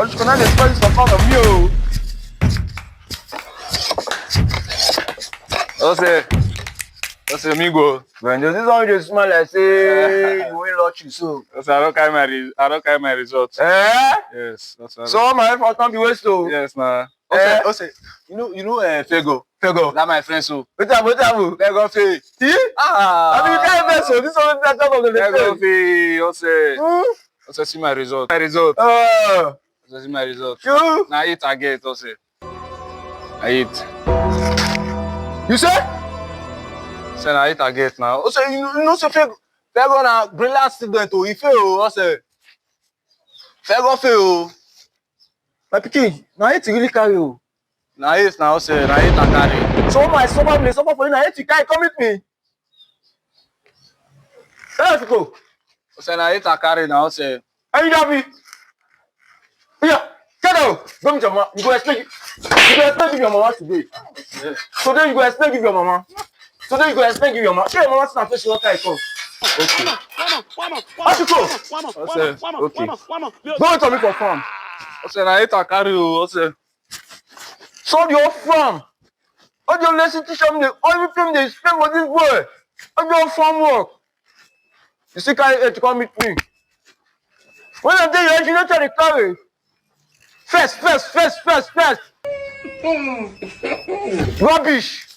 I'm just gonna spoil this for fun of you. That's amigo. When this one just smell like say you win lottery so. That's I don't carry my results. Eh? Yes, that's So all my effort can't be wasted. yes, nah. Eh? Fego. Fego. That my friend so. Wait up. Fego Fee. See? I mean, you can't even so. This one is not top of the Fego list. Fee. Also see my result. My Also see my result. you? Now eat again. Also. I eat. You say? Say now eat again now. Also, you know, so Fego na brilliant student. Oh, he fail. Also, Fego fail. My pikin, now it really carry you. Now eat now. Also now eat a carry. So my summer for you. Now it carry come with me. Let's go. Also now eat a carry now. Also. Are you happy? Yeah, get out. Go meet your mama. You go explain. You go explain to your mama today. Today you go explain to your mama. Today you go explain to your mama. Tell your mama to face your carry come. Okay. How you go? Also. Okay. Go wait for me for farm. Also now eat a carry. Also. So your farm. All your lesson teacher me. Everything they spend for this boy. All your farm work. You see carry to come meet me. When I tell you, you don't tell the carry. First. Rubbish.